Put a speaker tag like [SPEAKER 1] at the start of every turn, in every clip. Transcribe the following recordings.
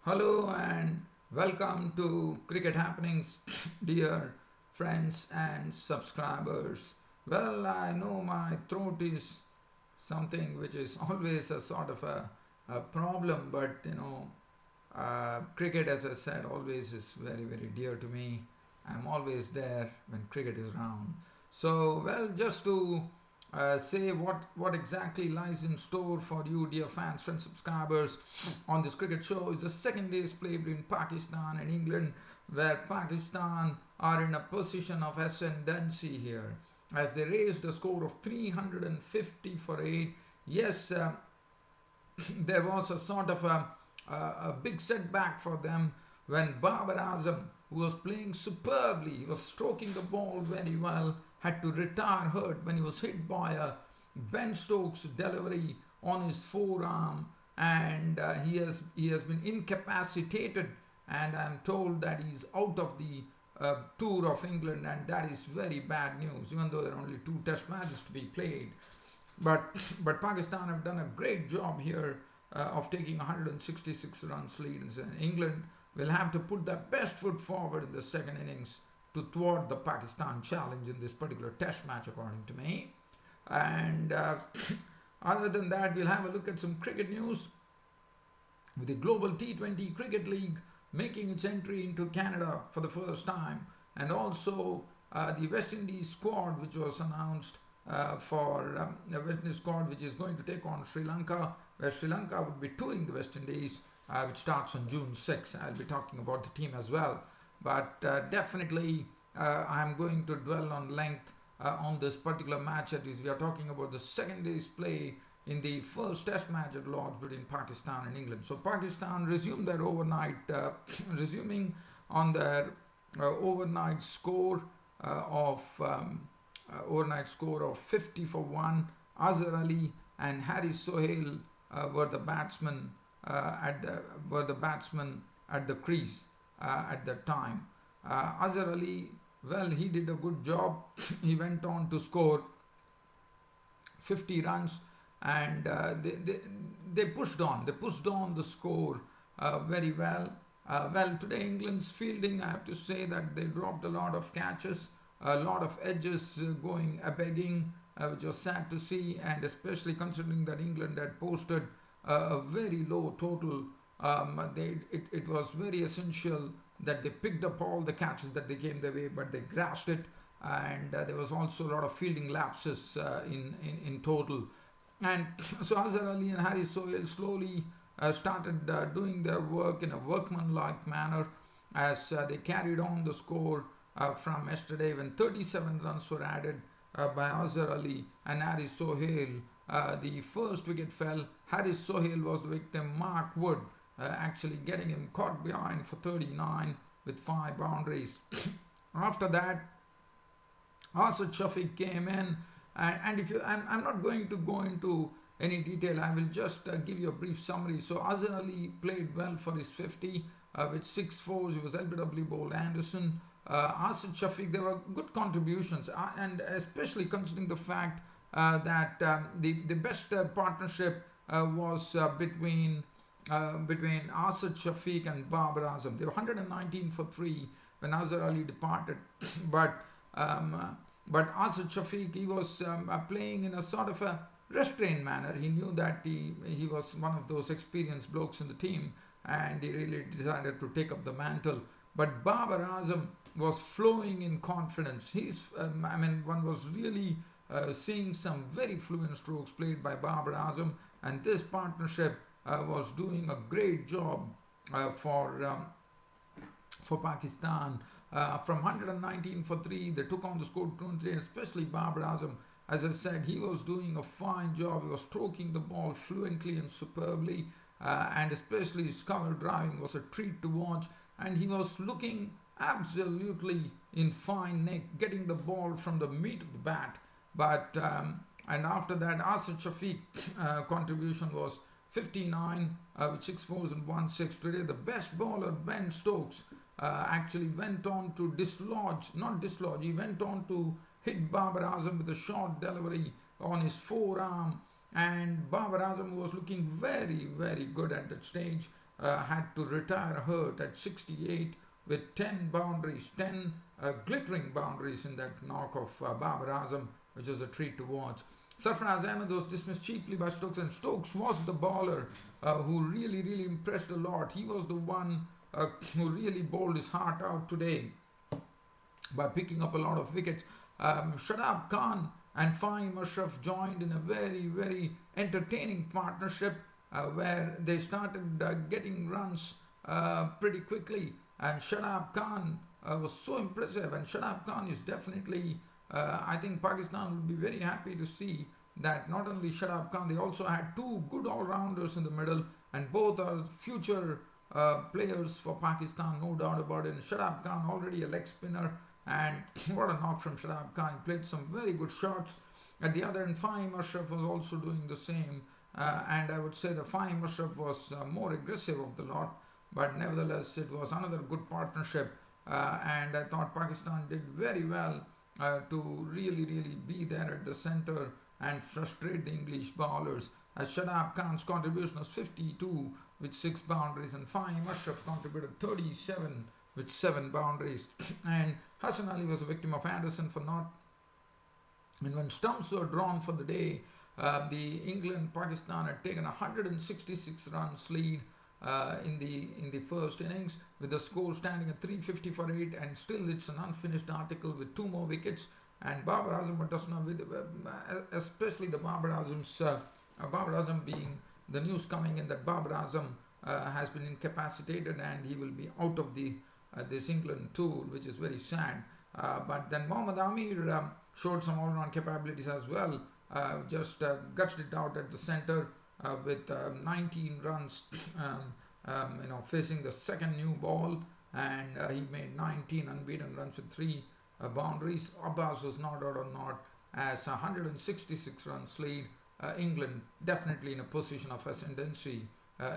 [SPEAKER 1] Hello and welcome to Cricket Happenings, dear friends and subscribers. Well, I know my throat is something which is always a sort of a problem, but cricket, as I said, always is very, very dear to me. I'm always there when cricket is around. So, well, just to say what exactly lies in store for you, dear fans, friends, subscribers, on this cricket show is the second day's play between Pakistan and England, where Pakistan are in a position of ascendancy here as they raised a score of 350 for 8. Yes, there was a sort of a big setback for them when Babar Azam, who was playing superbly, he was stroking the ball very well, had to retire hurt when he was hit by a Ben Stokes delivery on his forearm, and he has been incapacitated, and I'm told that he's out of the tour of England, and that is very bad news. Even though there are only two Test matches to be played, but but Pakistan have done a great job here of taking 166 runs lead, and England will have to put their best foot forward in the second innings to thwart the Pakistan challenge in this particular Test match, according to me. And other than that, we'll have a look at some cricket news with the Global T20 Cricket League making its entry into Canada for the first time, and also the West Indies squad, which was announced for the West Indies squad, which is going to take on Sri Lanka, where Sri Lanka would be touring the West Indies, which starts on June 6. I'll be talking about the team as well. But definitely, I'm going to dwell on length on this particular match. That is, we are talking about the second day's play in the first Test match at Lord's between Pakistan and England. So Pakistan resumed their overnight, resuming on their overnight score of 50 for 1. Azhar Ali and Harris Sohail were the batsmen at the crease at that time. Azhar Ali, well, he did a good job. He went on to score 50 runs, and they pushed on. They pushed on the score very well. Well, today England's fielding, I have to say that they dropped a lot of catches, a lot of edges going a begging, which was sad to see, and especially considering that England had posted a very low total. It was very essential that they picked up all the catches that they came their way, but they grasped it, and there was also a lot of fielding lapses in total. And so Azhar Ali and Harry Sohail slowly started doing their work in a workmanlike manner as they carried on the score from yesterday when 37 runs were added by Azhar Ali and Harry Sohail. The first wicket fell. Harris Sohail was the victim. Mark Wood actually getting him caught behind for 39 with 5 boundaries. After that, Asad Shafiq came in, and if you, I'm not going to go into any detail. I will just give you a brief summary. So Azhar Ali played well for his 50 with 6 fours. He was LBW bowled Anderson. Asad Shafiq, there were good contributions, and especially considering the fact that the best partnership was between Asad Shafiq and Babar Azam. They were 119 for 3 when Azhar Ali departed, but Asad Shafiq, he was playing in a sort of a restrained manner. He knew that he was one of those experienced blokes in the team, and he really decided to take up the mantle. But Babar Azam was flowing in confidence. One was really seeing some very fluent strokes played by Babar Azam, and this partnership was doing a great job for Pakistan. From 119 for 3, they took on the score 23, and especially Babar Azam. As I said, he was doing a fine job. He was stroking the ball fluently and superbly, and especially his cover driving was a treat to watch. And he was looking absolutely in fine nick, getting the ball from the meat of the bat. But and after that, Asad Shafiq contribution was 59 with 6 fours and 1 6. Today, the best bowler, Ben Stokes, actually went on to he went on to hit Babar Azam with a short delivery on his forearm, and Babar Azam was looking very, very good at that stage. had to retire hurt at 68 with 10 boundaries, 10 glittering boundaries in that knock of Babar Azam, which was a treat to watch. Sarfaraz Ahmed was dismissed cheaply by Stokes, and Stokes was the bowler who really impressed a lot. He was the one who really bowled his heart out today by picking up a lot of wickets. Shadab Khan and Fahim Ashraf joined in a very entertaining partnership where they started getting runs pretty quickly, and Shadab Khan was so impressive, and Shadab Khan is definitely I think Pakistan will be very happy to see that not only Shadab Khan, they also had two good all-rounders in the middle, and both are future players for Pakistan, no doubt about it. And Shadab Khan, already a leg spinner, and what a knock from Shadab Khan. He played some very good shots. At the other end, Fahim Ashraf was also doing the same, and I would say the Fahim Ashraf was more aggressive of the lot, but nevertheless it was another good partnership, and I thought Pakistan did very well to really be there at the center and frustrate the English bowlers, as Shadab Khan's contribution was 52 with 6 boundaries, and Fahim Ashraf contributed 37 with 7 boundaries. And Hassan Ali was a victim of Anderson for not. And when stumps were drawn for the day, the England-Pakistan had taken a 166 runs lead in the first innings, with the score standing at 350 for 8, and still it's an unfinished article with 2 more wickets. And Babar Azam does not, especially the Babar Azam being the news coming in that Babar Azam has been incapacitated and he will be out of the this England tour, which is very sad. But then Mohammad Amir showed some all-round capabilities as well. Just gutted it out at the centre with 19 runs, facing the second new ball, and he made 19 unbeaten runs with 3 boundaries. Abbas was not out or not, as 166 runs lead. England definitely in a position of ascendancy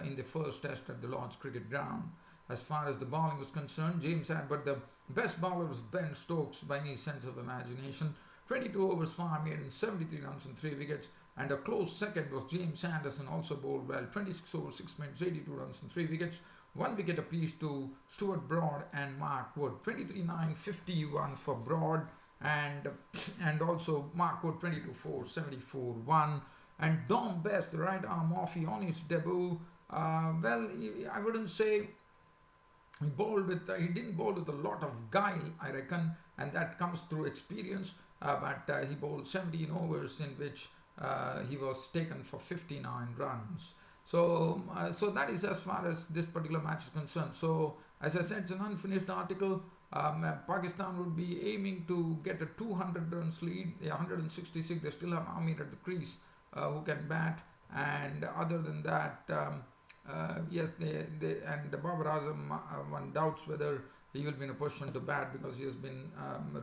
[SPEAKER 1] in the first test at the Lord's Cricket Ground. As far as the bowling was concerned, but the best bowler was Ben Stokes by any sense of imagination. 22 overs, 5 made in 73 runs and 3 wickets. And a close second was James Anderson, also bowled well. 26 overs, 6 minutes, 82 runs and 3 wickets. 1 wicket apiece to Stuart Broad and Mark Wood. 23-9, 51 for Broad, and also Mark Wood 22-4, 74-1. And Dom Best, the right arm offie, on his debut, I wouldn't say he didn't bowl with a lot of guile, I reckon, and that comes through experience. But he bowled 17 overs in which he was taken for 59 runs. So that is as far as this particular match is concerned. So as I said, it's an unfinished article. Pakistan would be aiming to get a 200 runs lead. 166. They still have Amir at the crease who can bat. And other than that, yes, and the Babar Azam, one doubts whether he will be in a position to bat because he has been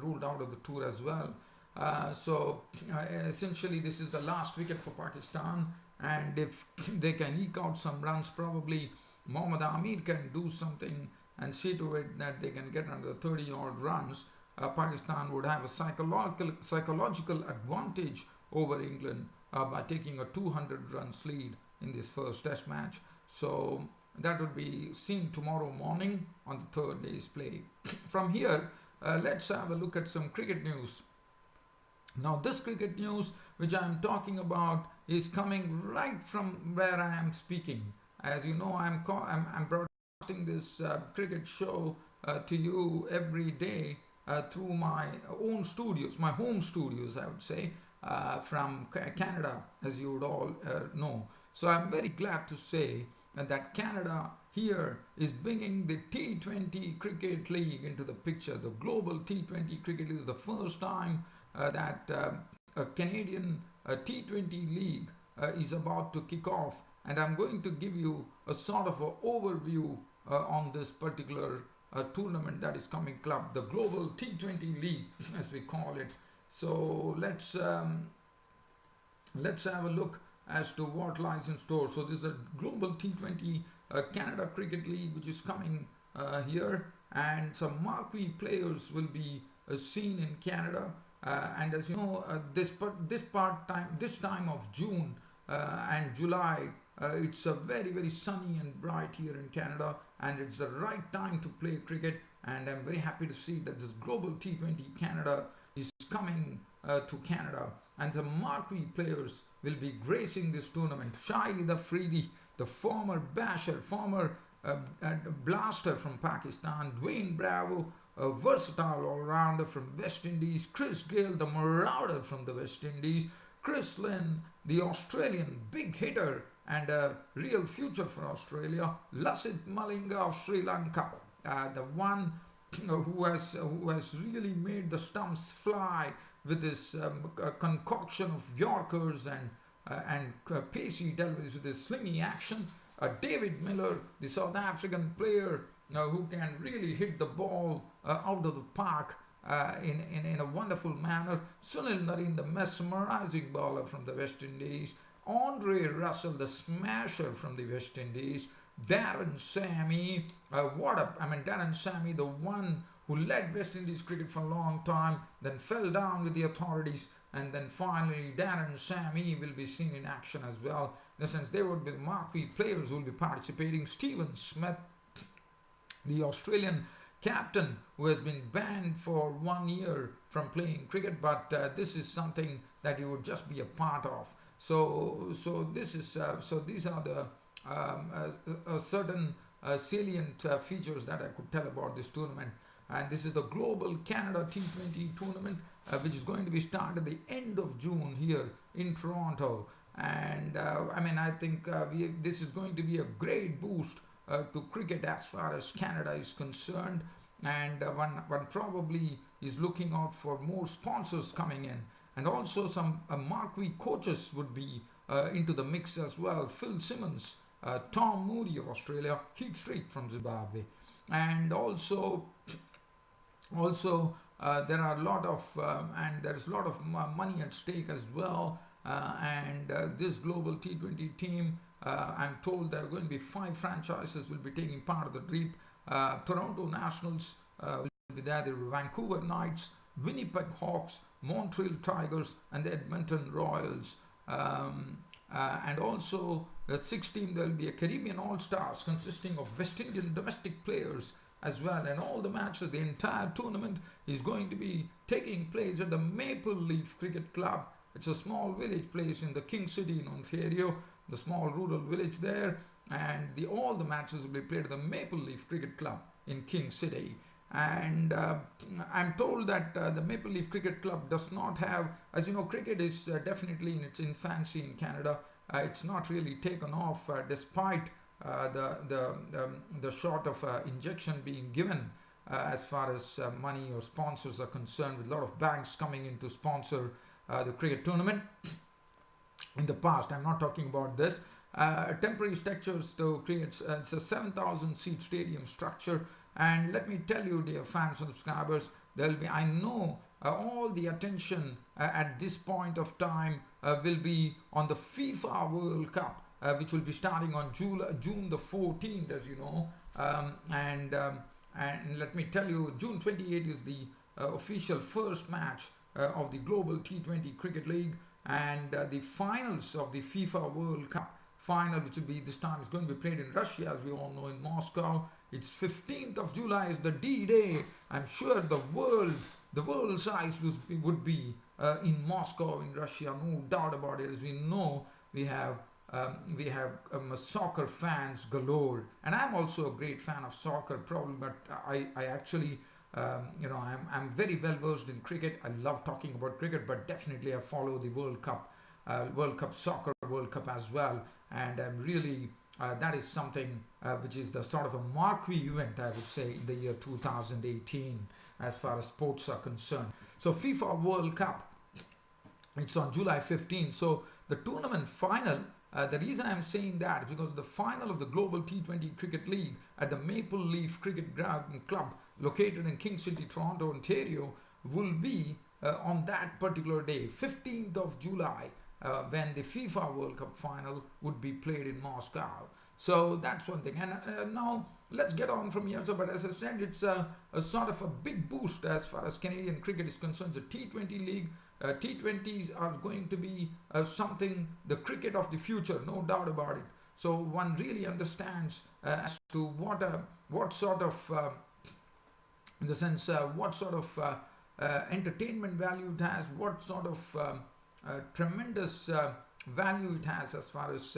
[SPEAKER 1] ruled out of the tour as well. Essentially this is the last wicket for Pakistan, and if they can eke out some runs, probably Mohammad Amir can do something and see to it that they can get under 30 odd runs. Pakistan would have a psychological advantage over England by taking a 200 runs lead in this first test match. So that would be seen tomorrow morning on the third day's play. From here, let's have a look at some cricket news. Now, this cricket news which I am talking about is coming right from where I am speaking. As you know, I'm broadcasting this cricket show to you every day through my own studios, my home studios, I would say, from Canada, as you would all know. So I'm very glad to say that Canada here is bringing the T20 Cricket League into the picture. The global T20 Cricket League is the first time that a Canadian T20 league is about to kick off, and I'm going to give you a sort of an overview on this particular tournament that is coming club, the global T20 league as we call it. So let's have a look as to what lies in store. So this is a global T20 Canada Cricket League which is coming here, and some marquee players will be seen in Canada. And as you know, this time of June and July, It's very, very sunny and bright here in Canada, and it's the right time to play cricket. And I'm very happy to see that this Global T20 Canada is coming to Canada, and the marquee players will be gracing this tournament. Shahid Afridi, the former basher, former blaster from Pakistan; Dwayne Bravo, a versatile all-rounder from West Indies; Chris Gayle, the marauder from the West Indies; Chris Lynn, the Australian big hitter and a real future for Australia; Lasith Malinga of Sri Lanka, the one who has really made the stumps fly with this concoction of Yorkers and pacey deliveries with his slingy action; David Miller, the South African player who can really hit the ball out of the park in a wonderful manner; Sunil Narine, the mesmerizing bowler from the West Indies; Andre Russell, the smasher from the West Indies; Darren Sammy, Darren Sammy, the one who led West Indies cricket for a long time, then fell down with the authorities, and then finally Darren Sammy will be seen in action as well. In the sense, they would be the marquee players who will be participating. Stephen Smith, the Australian captain who has been banned for 1 year from playing cricket, but this is something that he would just be a part of. So these are the certain salient features that I could tell about this tournament. And this is the Global Canada T20 tournament, which is going to be started at the end of June here in Toronto. And I think this is going to be a great boost to cricket as far as Canada is concerned. And one probably is looking out for more sponsors coming in. And also some marquee coaches would be into the mix as well. Phil Simmons, Tom Moody of Australia, Heath Street from Zimbabwe. And also there are a lot of there's a lot of money at stake as well. This Global T20 team, I'm told there are going to be 5 franchises will be taking part of the trip. Toronto Nationals will be there. There will be Vancouver Knights, Winnipeg Hawks, Montreal Tigers, and the Edmonton Royals. And also the 6th team, there will be a Caribbean All-Stars consisting of West Indian domestic players as well. And all the matches, the entire tournament is going to be taking place at the Maple Leaf Cricket Club. It's a small village place in the King City in Ontario, the small rural village there. And all the matches will be played at the Maple Leaf Cricket Club in King City. And I'm told that the Maple Leaf Cricket Club does not have, as you know, cricket is definitely in its infancy in Canada. It's not really taken off despite the sort of injection being given as far as money or sponsors are concerned, with a lot of banks coming in to sponsor the cricket tournament in the past. I'm not talking about this. Temporary structures to create it's a 7,000 seat stadium structure. And let me tell you, dear fans and subscribers, there will be, I know all the attention at this point of time will be on the FIFA World Cup, which will be starting on June the 14th, as you know. And let me tell you, June 28th is the official first match of the Global T20 Cricket League, and the finals of the FIFA World Cup final, which will be this time, is going to be played in Russia, as we all know, in Moscow. It's 15th of July is the D-Day. I'm sure the world's eyes would be in Moscow, in Russia, no doubt about it. As we know, we have soccer fans galore, and I'm also a great fan of soccer, probably, but I actually I'm very well versed in cricket. I love talking about cricket, but definitely I follow the World Cup soccer World Cup as well, and I'm really that is something which is the sort of a marquee event, I would say, in the year 2018 as far as sports are concerned. So FIFA World Cup, it's on July 15th. So the tournament final, the reason I'm saying that is because the final of the Global T20 Cricket League at the Maple Leaf Cricket Club located in King City, Toronto, Ontario, will be on that particular day, 15th of July, when the FIFA World Cup final would be played in Moscow. So that's one thing. And now let's get on from here. So, but as I said, it's a sort of a big boost as far as Canadian cricket is concerned. The T20 league, T20s are going to be something, the cricket of the future, no doubt about it. So one really understands as to what sort of in the sense what sort of entertainment value it has, what sort of tremendous value it has as far as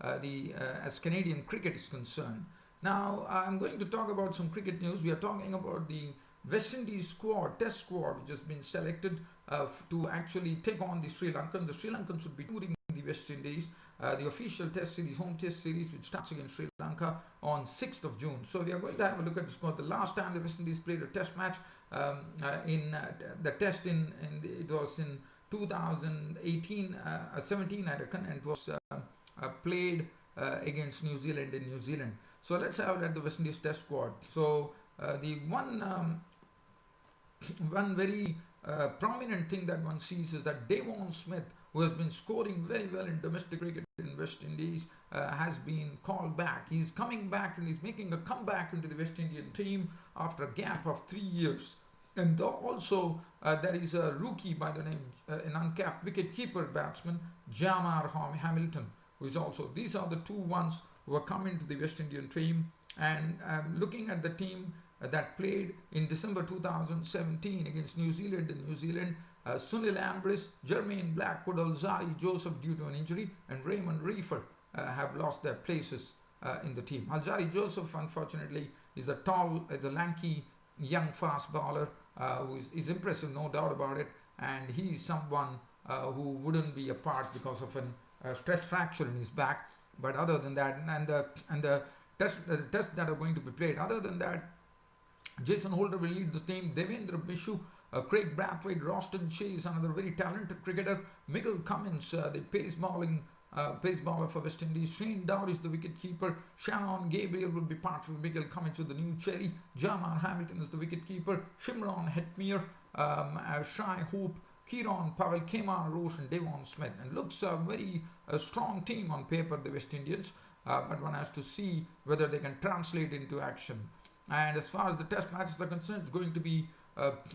[SPEAKER 1] as Canadian cricket is concerned. Now I'm going to talk about some cricket news. We are talking about the West Indies squad, test squad, which has been selected to actually take on the Sri Lankans. The Sri Lankans would be touring the West Indies. The official test series, home test series, which starts against Sri Lanka on 6th of June. So we are going to have a look at the squad. The last time the West Indies played a test match in the test it was in 2018, 17 I reckon, and it was played against New Zealand in New Zealand. So let's have a look at the West Indies test squad. So the one very prominent thing that one sees is that Devon Smith, who has been scoring very well in domestic cricket in West Indies, has been called back. He's coming back and he's making a comeback into the West Indian team after a gap of 3 years. And also there is a rookie by the name, an uncapped wicket-keeper batsman, Jamar Hamilton, who is also, these are the two ones who are coming to the West Indian team. And looking at the team that played in December 2017 against New Zealand in New Zealand, Sunil Ambris, Jermaine Blackwood, Alzari Joseph due to an injury, and Raymond Reefer have lost their places in the team. Alzari Joseph, unfortunately, is a tall, is a lanky, young fast bowler who is impressive, no doubt about it, and he is someone who wouldn't be a part because of a stress fracture in his back. But other than that, and the tests that are going to be played, other than that, Jason Holder will lead the team. Devendra Mishu, Craig Brathwaite, Roston Chase, another very talented cricketer. Miguel Cummins, the pace bowler for West Indies. Shane Dowd is the wicket keeper. Shannon Gabriel will be part of Miguel Cummins with the new cherry. Jamar Hamilton is the wicket keeper. Shimron Hetmere, Shai Hope, Kieron Powell, Kemar Roche, and Devon Smith. And looks a very strong team on paper, the West Indians. But one has to see whether they can translate into action. And as far as the test matches are concerned, it's going to be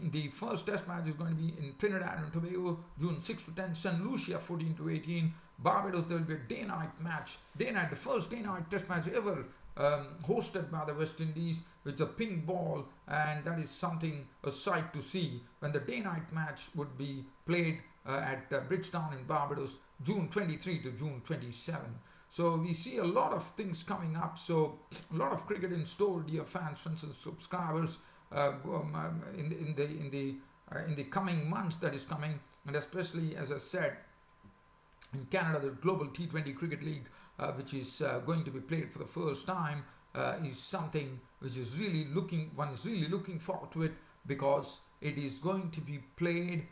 [SPEAKER 1] the first test match is going to be in Trinidad and Tobago, June 6 to 10, St. Lucia 14 to 18. Barbados, there will be a day-night match. Day-night, the first day-night test match ever hosted by the West Indies with a pink ball, and that is something, a sight to see, when the day-night match would be played at Bridgetown in Barbados, June 23 to June 27. So we see a lot of things coming up. So a lot of cricket in store, dear fans, friends, and subscribers, in the coming months that is coming, and especially, as I said, in Canada, the Global T20 Cricket League, which is going to be played for the first time, is something which is one is really looking forward to it, because it is going to be played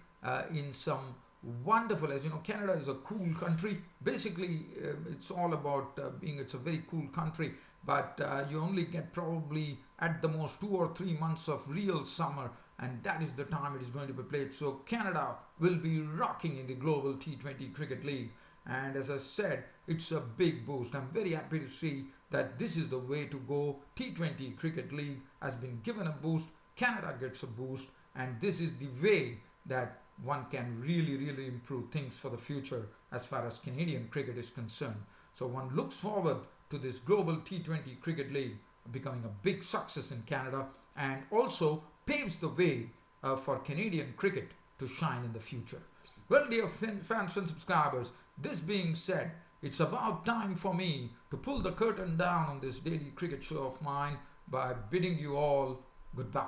[SPEAKER 1] in some wonderful, as you know, Canada is a cool country. Basically, it's all about it's a very cool country, but you only get probably at the most 2 or 3 months of real summer, and that is the time it is going to be played. So Canada will be rocking in the Global T20 Cricket League, and as I said, it's a big boost. I'm very happy to see that this is the way to go. T20 Cricket League has been given a boost, Canada gets a boost, and this is the way that one can really improve things for the future as far as Canadian cricket is concerned. So one looks forward to this Global T20 Cricket League becoming a big success in Canada, and also paves the way for Canadian cricket to shine in the future. Well, dear fans and subscribers, this being said, it's about time for me to pull the curtain down on this daily cricket show of mine by bidding you all goodbye.